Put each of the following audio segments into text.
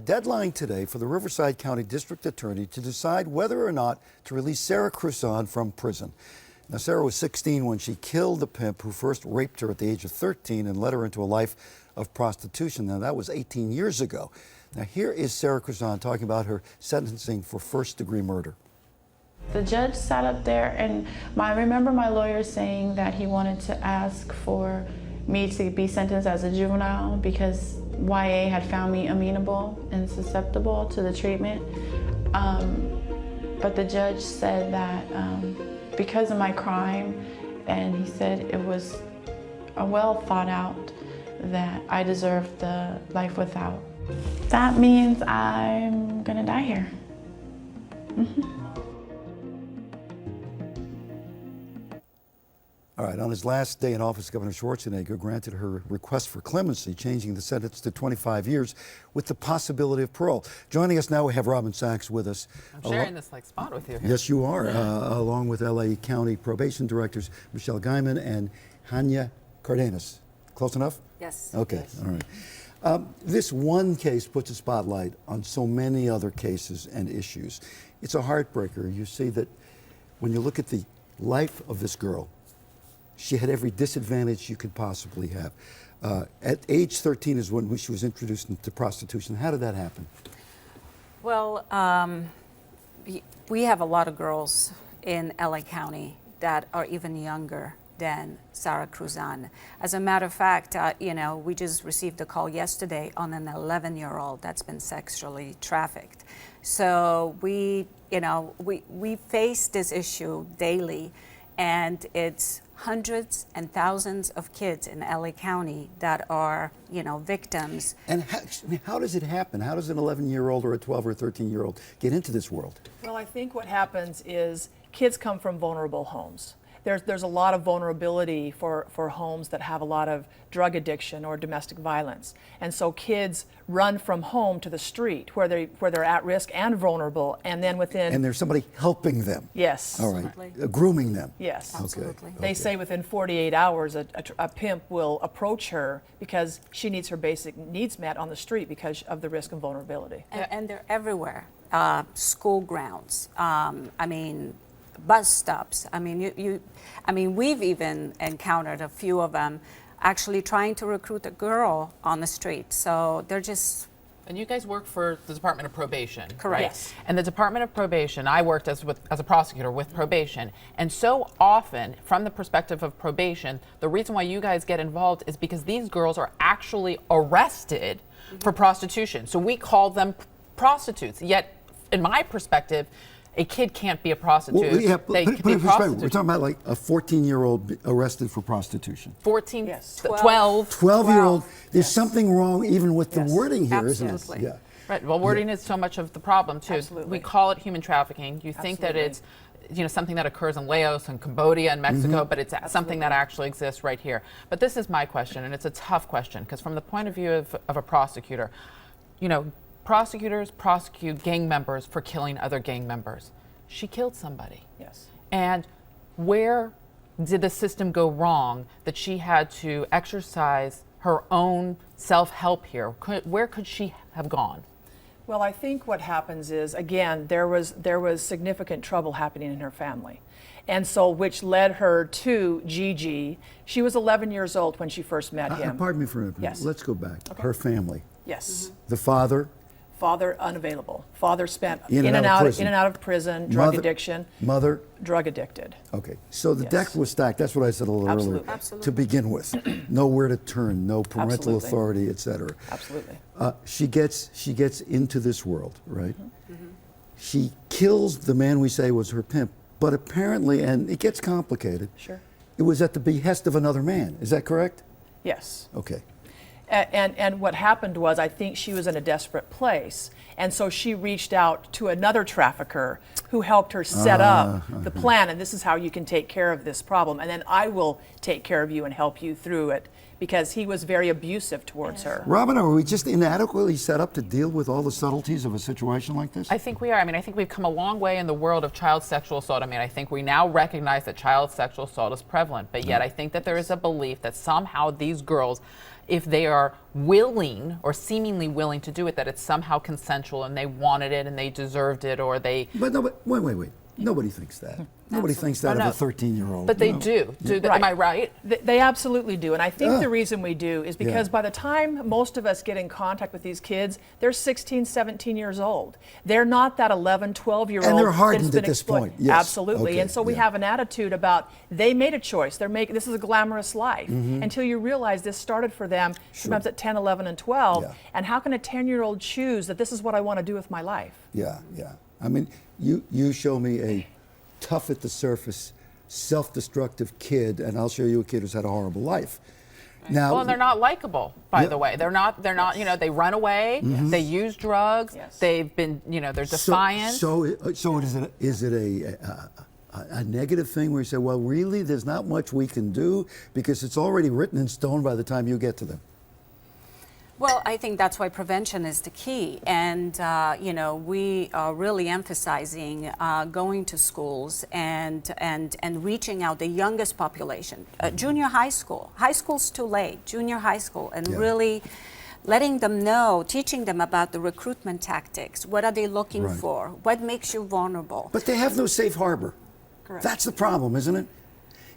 Deadline today for the Riverside County District Attorney to decide whether or not to release Sarah Cruzan from prison. Now, Sarah was 16 when she killed the pimp who first raped her at the age of 13 and led her into a life of prostitution. Now, that was 18 years ago. Now, here is Sarah Cruzan talking about her sentencing for first-degree murder. The judge sat up there, and I remember my lawyer saying that he wanted to ask for me to be sentenced as a juvenile because YA had found me amenable and susceptible to the treatment. But the judge said that because of my crime, and he said it was well thought out, that I deserved the life without. That means I'm gonna die here. All right, on his last day in office, Governor Schwarzenegger granted her request for clemency, changing the sentence to 25 years with the possibility of parole. Joining us now, we have Robin Sachs with us. I'm sharing this like spot with you. Yes, you are, along with LA County Probation Directors Michelle Guyman and HANIA Cardenas. Close enough? Yes. Okay, yes. all right. This one case puts a spotlight on so many other cases and issues. It's a heartbreaker. You see that when you look at the life of this girl, she had every disadvantage you could possibly have. At age 13 is when she was introduced into prostitution. How did that happen? Well, we have a lot of girls in LA County that are even younger than Sarah Cruzan. As a matter of fact, we just received a call yesterday on an 11-year-old that's been sexually trafficked. So we face this issue daily, and it's hundreds and thousands of kids in LA County that are, victims. And how does it happen? How does an 11-year-old or a 12 or 13-year-old get into this world? Well, I think what happens is kids come from vulnerable homes. There's a lot of vulnerability for homes that have a lot of drug addiction or domestic violence. And so kids run from home to the street where they're at risk and vulnerable, and then within... And there's somebody helping them. Yes. All right. Grooming them. Yes. Absolutely. They say within 48 hours a pimp will approach her because she needs her basic needs met on the street because of the risk of vulnerability. And they're everywhere. School grounds. Bus stops. We've even encountered a few of them actually trying to recruit a girl on the street. So they're just... And you guys work for the Department of Probation, Correct. right? Yes. And the Department of Probation, I worked as a prosecutor with probation. And so often, from the perspective of probation, the reason why you guys get involved is because these girls are actually arrested for prostitution. So we call them prostitutes. Yet, in my perspective, a kid can't be a prostitute. Well, They put can be it a in perspective. prostitute. We're talking about like a 14-year-old arrested for prostitution. 14, Yes. 12. 12-year-old, there's Yes. something wrong even with the Yes. wording here, isn't it? Absolutely. Yeah. Right. Well, wording is so much of the problem too. Absolutely. We call it human trafficking. You think that it's, something that occurs in Laos and Cambodia and Mexico, but it's something that actually exists right here. But this is my question, and it's a tough question because from the point of view of a prosecutor, prosecutors prosecute gang members for killing other gang members. She killed somebody. Yes. And where did the system go wrong that she had to exercise her own self-help here? Where could she have gone? Well, I think what happens is, again, there was significant trouble happening in her family. And so, which led her to Gigi. She was 11 years old when she first met him. Pardon me for a minute. Yes. Let's go back. Her family. Yes. The father. Father unavailable. Father spent In and out of prison, drug addiction. Mother. Drug addicted. Okay, so the Yes. deck was stacked. That's what I said a little Absolutely. earlier. Absolutely. To begin with, nowhere to turn, no parental Absolutely. authority, etc. Absolutely. She gets into this world, right? She kills the man we say was her pimp, but apparently, and it gets complicated. Sure. It was at the behest of another man. Is that correct? Yes. Okay. And what happened was, I think she was in a desperate place. And so she reached out to another trafficker who helped her set up the plan. And this is how you can take care of this problem. And then I will take care of you and help you through it because he was very abusive towards her. Robin, are we just inadequately set up to deal with all the subtleties of a situation like this? I think we are. I mean, I think we've come a long way in the world of child sexual assault. I mean, I think we now recognize that child sexual assault is prevalent, but yet I think that there is a belief that somehow these girls, if they are willing or seemingly willing to do it, that it's somehow consensual and they wanted it and they deserved it, or they... But no, but wait. Nobody thinks that. Nobody thinks that of a 13-year-old. But they do. Am I right? They absolutely do. And I think the reason we do is because by the time most of us get in contact with these kids, they're 16, 17 years old. They're not that 11, 12-year-old. And they're hardened that's been at this exploited. point. Yes. Absolutely. Okay. And so we have an attitude about they made a choice. This is a glamorous life. Until you realize this started for them sometimes at 10, 11, and 12. Yeah. And how can a 10-year-old choose that this is what I want to do with my life? Yeah. I mean, you show me a tough at the surface, self-destructive kid, and I'll show you a kid who's had a horrible life. Now, Well, and they're not likable, by the way. They're not, you know, they run away, they use drugs, they've been, you know, they're defiant. So is it a negative thing where you say, well, really, there's not much we can do because it's already written in stone by the time you get to them? Well, I think that's why prevention is the key. And, you know, we are really emphasizing going to schools and reaching out the youngest population. Junior high school. High school's too late. Junior high school. And really letting them know, teaching them about the recruitment tactics. What are they looking for? What makes you vulnerable? But they have no safe harbor. Correct. That's the problem, isn't it?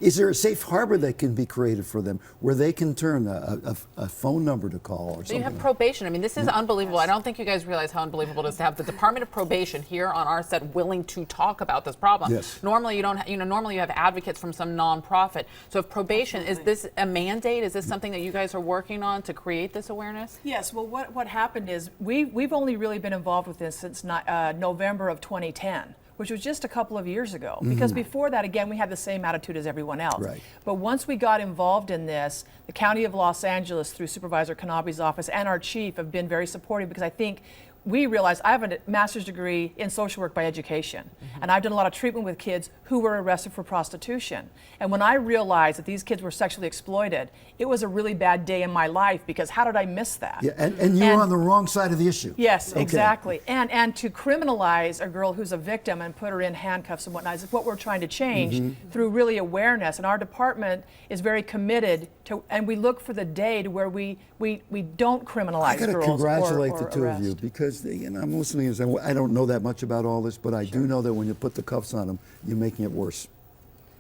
Is there a safe harbor that can be created for them where they can turn a phone number to call or something? You have probation. I mean, this is unbelievable. I don't think you guys realize how unbelievable it is to have the Department of Probation here on our set willing to talk about this problem. Yes. Normally, you don't. Normally, you have advocates from some nonprofit. So, if probation is this a mandate? Is this something that you guys are working on to create this awareness? Yes, well, what happened is we've only really been involved with this since November of 2010, which was just a couple of years ago. Because before that, again, we had the same attitude as everyone else. Right. But once we got involved in this, the County of Los Angeles, through Supervisor Kanabe's office and our chief, have been very supportive because I think we realized I have a master's degree in social work by education, and I've done a lot of treatment with kids who were arrested for prostitution. And when I realized that these kids were sexually exploited, it was a really bad day in my life because how did I miss that? Yeah, and you're on the wrong side of the issue. Yes, Okay. exactly. And to criminalize a girl who's a victim and put her in handcuffs and whatnot is what we're trying to change through really awareness. And our department is very committed to, and we look for the day to where we don't criminalize I got to girls congratulate or the two of you arrest. because I'm listening and saying, well, I don't know that much about all this, but I do know that when you put the cuffs on them, you're making it worse.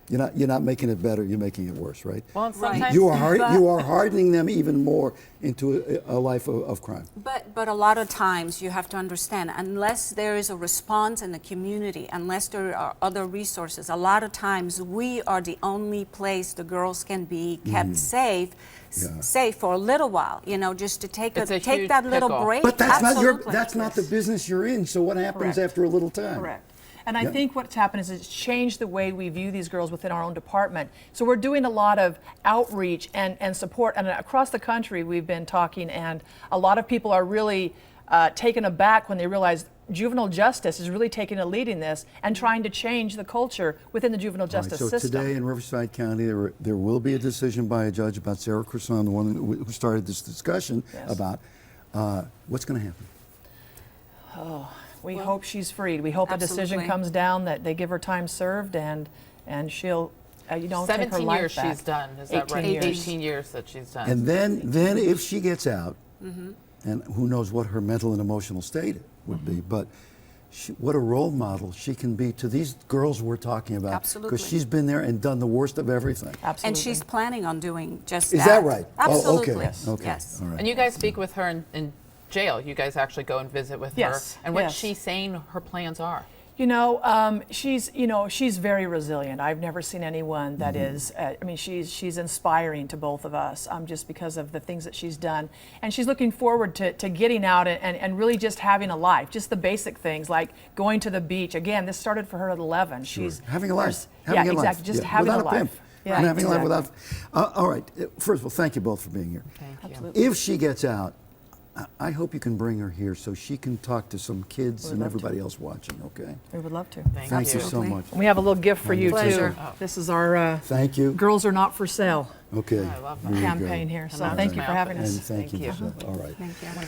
You're not making it better. You're making it worse, right? Well, and sometimes You are hardening them even more into a life of crime. But a lot of times you have to understand, unless there is a response in the community, unless there are other resources, a lot of times we are the only place the girls can be kept safe, safe for a little while, you know, just to take It's a take huge that little pickle. break. But that's Absolutely. not the business you're in. So what happens Correct. after a little time? Correct. And I think what's happened is it's changed the way we view these girls within our own department. So we're doing a lot of outreach and support. And across the country, we've been talking, and a lot of people are really taken aback when they realize juvenile justice is really taking a lead in this and trying to change the culture within the juvenile justice so system. today in Riverside County, there will be a decision by a judge about Sarah Croissant, the one who started this discussion about what's going to happen. We hope she's freed. We hope a decision Absolutely. comes down that they give her time served and she'll, take her 17 life years back. she's done. Is that 18 right? years. 18 years that she's done. And then if she gets out, and who knows what her mental and emotional state would be, but what a role model she can be to these girls we're talking about. Absolutely. Because she's been there and done the worst of everything. Absolutely. And she's planning on doing just Is that right? Absolutely. Oh, okay. Okay. Yes. All right. And you guys speak with her in jail. You guys actually go and visit with Yes, her. And what's yes. she saying her plans are? She's very resilient. I've never seen anyone that is. She's inspiring to both of us, just because of the things that she's done, and she's looking forward to getting out and really just having a life, just the basic things like going to the beach. Again, this started for her at 11. She's having a life. Yeah, Having a life. exactly. Just Yeah, having a without life. pimp. Yeah, And having a life exactly. without. All right. First of all, thank you both for being here. Thank you. Absolutely. If she gets out, I hope you can bring her here so she can talk to some kids Would and love to. everybody else watching, okay? We would love to. Thank Thank you so Absolutely. much. We have a little gift for you, Pleasure. too. This is our Thank you. Girls Are Not for Sale Okay. I love that. Here you go. campaign here. So matches thank you my for having And us. thank you. you. Michelle. All right. Thank you.